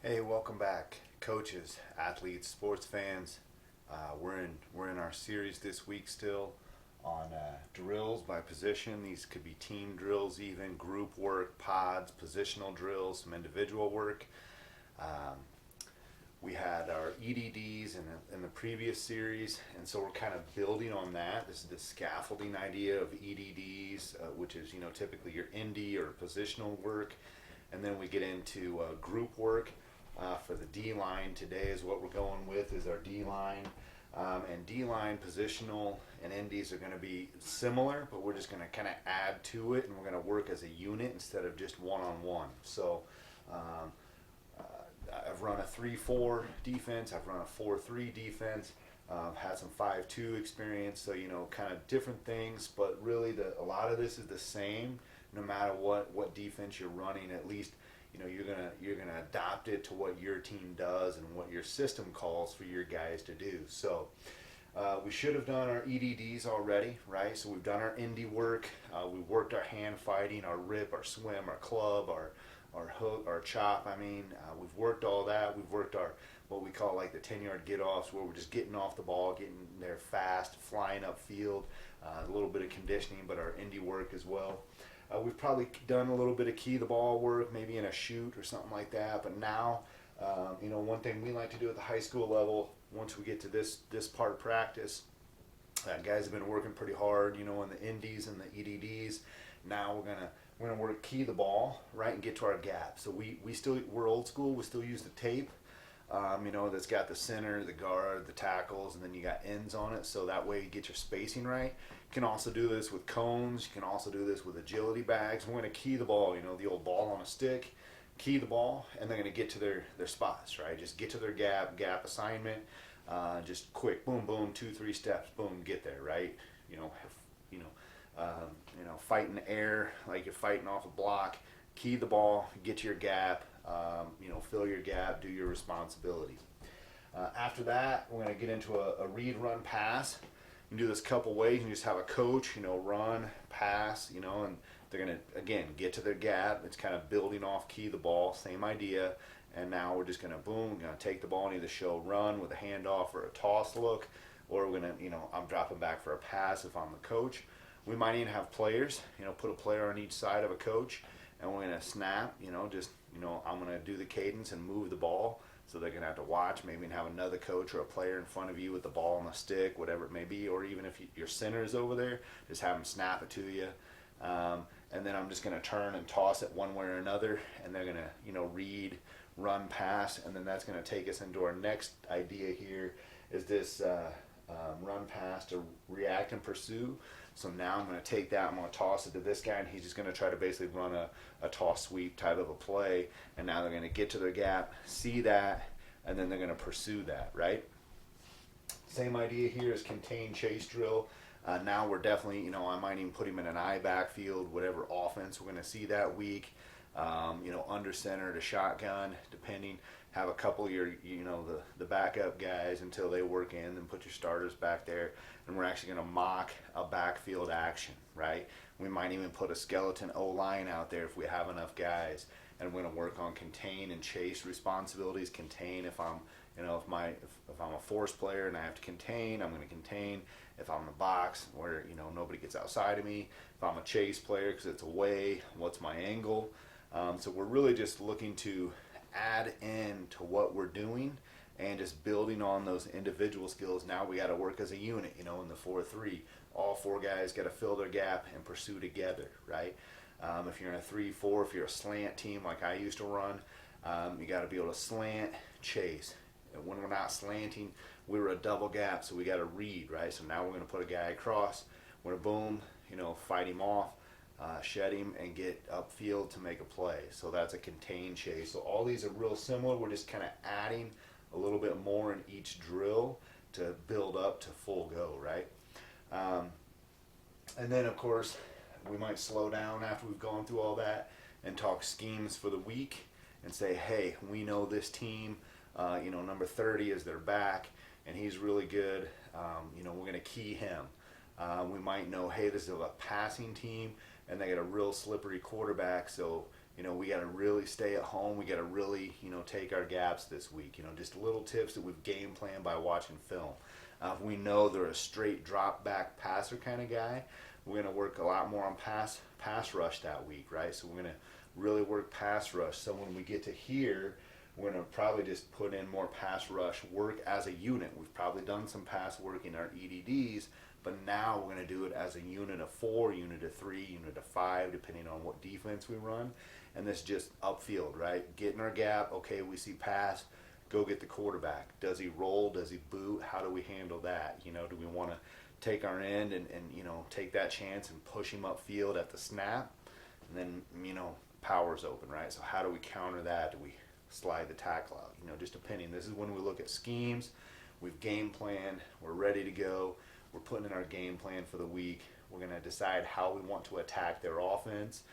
Hey, welcome back, coaches, athletes, sports fans. We're in our series this week still on drills by position. These could be team drills, even group work, pods, positional drills, some individual work. Um, we had our EDDs in the previous series, and so we're kind of building on that. This is the scaffolding idea of EDDs, which is typically your indie or positional work, and then we get into group work for the D line. Today is what we're going with is our D line. And D line positional and indies are going to be similar, but we're just going to kind of add to it, and we're going to work as a unit instead of just one on one. So um, I've run a 3-4 defense. I've run a 4-3 defense. Had some 5-2 experience. So kind of different things, but really a lot of this is the same. No matter what defense you're running, at least you're gonna adopt it to what your team does and what your system calls for your guys to do. So. We should have done our EDDs already, right? So we've done our indie work. We worked our hand fighting, our rip, our swim, our club, our hook, our chop. We've worked all that. We've worked our what we call like the 10-yard get-offs, where we're just getting off the ball, getting there fast, flying upfield, a little bit of conditioning, but our indie work as well. We've probably done a little bit of key the ball work, maybe in a shoot or something like that. But now, one thing we like to do at the high school level, once we get to this part of practice, guys have been working pretty hard, in the indies and the EDDs. Now we're gonna work key the ball, right, and get to our gap. So we're old school. We still use the tape, that's got the center, the guard, the tackles, and then you got ends on it. So that way you get your spacing right. You can also do this with cones. You can also do this with agility bags. We're gonna key the ball, the old ball on a stick. Key the ball, and they're going to get to their spots, right? Just get to their gap assignment, just quick, boom, boom, 2-3 steps, boom, get there, right? You know, fight in the air like you're fighting off a block. Key the ball, get to your gap, fill your gap, do your responsibility. After that, we're going to get into a read, run, pass. You can do this a couple ways. You can just have a coach, run, pass, and they're going to, again, get to their gap. It's kind of building off key the ball, same idea. And now we're just going to, boom, we're going to take the ball and either show run with a handoff or a toss look, or we're going to, I'm dropping back for a pass if I'm the coach. We might even have players, put a player on each side of a coach, and we're going to snap, I'm going to do the cadence and move the ball. So they're going to have to watch, maybe have another coach or a player in front of you with the ball on the stick, whatever it may be, or even if your center is over there, just have them snap it to you. And then I'm just going to turn and toss it one way or another, and they're going to, read, run, pass, and then that's going to take us into our next idea here is this run, pass to react and pursue. So now I'm going to take that, I'm going to toss it to this guy, and he's just going to try to basically run a toss sweep type of a play. And now they're going to get to their gap, see that, and then they're going to pursue that, right? Same idea here as contain chase drill. Now we're definitely, I might even put him in an I backfield, whatever offense we're going to see that week. Under center to shotgun, depending. Have a couple of your, the backup guys until they work in, then put your starters back there. And we're actually going to mock a backfield action, right? We might even put a skeleton O-line out there if we have enough guys. And we're going to work on contain and chase responsibilities. Contain if I'm, if I'm a force player and I have to contain, I'm going to contain. If I'm in the box where, nobody gets outside of me. If I'm a chase player because it's away, what's my angle? So we're really just looking to add in to what we're doing and just building on those individual skills. Now we got to work as a unit, in the 4-3. All four guys got to fill their gap and pursue together, right? If you're in a 3-4, if you're a slant team like I used to run, you got to be able to slant, chase. And when we're not slanting, we were a double gap, so we got to read, right? So now we're going to put a guy across. We're going to boom, fight him off, shed him, and get upfield to make a play. So that's a contain chase. So all these are real similar. We're just kind of adding a little bit more in each drill to build up to full go, right? And then, of course, we might slow down after we've gone through all that and talk schemes for the week and say, hey, we know this team, number 30 is their back, and he's really good. We're going to key him. We might know, hey, this is a passing team, and they got a real slippery quarterback, so We got to really stay at home. We got to really, take our gaps this week. Just little tips that we've game planned by watching film. If we know they're a straight drop back passer kind of guy, we're going to work a lot more on pass rush that week, right? So we're going to really work pass rush. So when we get to here, we're going to probably just put in more pass rush work as a unit. We've probably done some pass work in our EDDs, but now we're going to do it as a unit of 4, unit of 3, unit of 5, depending on what defense we run. And this just upfield, right? Get in our gap. Okay, we see pass. Go get the quarterback. Does he roll? Does he boot? How do we handle that? Do we want to take our end and take that chance and push him upfield at the snap? And then, power's open, right? So how do we counter that? Do we slide the tackle out? Just depending. This is when we look at schemes. We've game planned. We're ready to go. We're putting in our game plan for the week. We're going to decide how we want to attack their offense.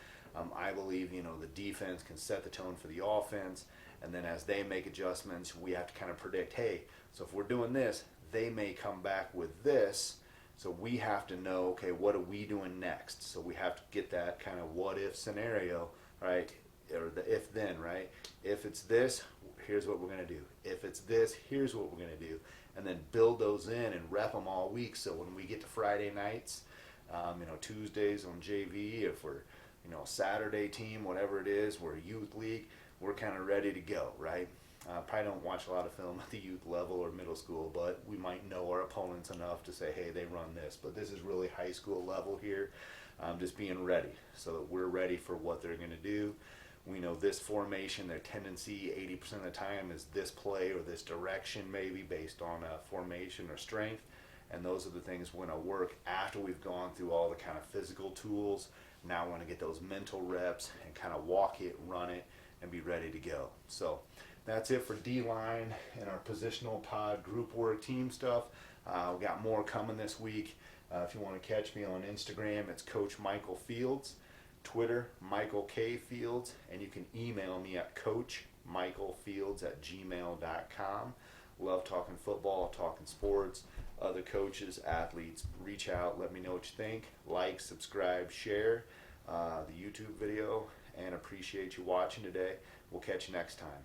I believe, the defense can set the tone for the offense. And then as they make adjustments, we have to kind of predict, hey, so if we're doing this, they may come back with this. So we have to know, okay, what are we doing next? So we have to get that kind of what if scenario, right? Or the if then, right? If it's this, here's what we're going to do. If it's this, here's what we're going to do. And then build those in and rep them all week. So when we get to Friday nights, Tuesdays on JV, if we're, Saturday team, whatever it is, we're a youth league, we're kind of ready to go, right? Probably don't watch a lot of film at the youth level or middle school, but we might know our opponents enough to say, hey, they run this. But this is really high school level here, just being ready so that we're ready for what they're going to do. We know this formation, their tendency 80% of the time is this play or this direction maybe based on formation or strength. And those are the things we're going to work after we've gone through all the kind of physical tools. Now we're going to get those mental reps and kind of walk it, run it, and be ready to go. So that's it for D-line and our positional pod group work team stuff. We got more coming this week. If you want to catch me on Instagram, it's Coach Michael Fields. Twitter, Michael K. Fields. And you can email me at coachmichaelfields@gmail.com. Love talking football, talking sports, other coaches, athletes. Reach out, let me know what you think. Like, subscribe, share the YouTube video, and appreciate you watching today. We'll catch you next time.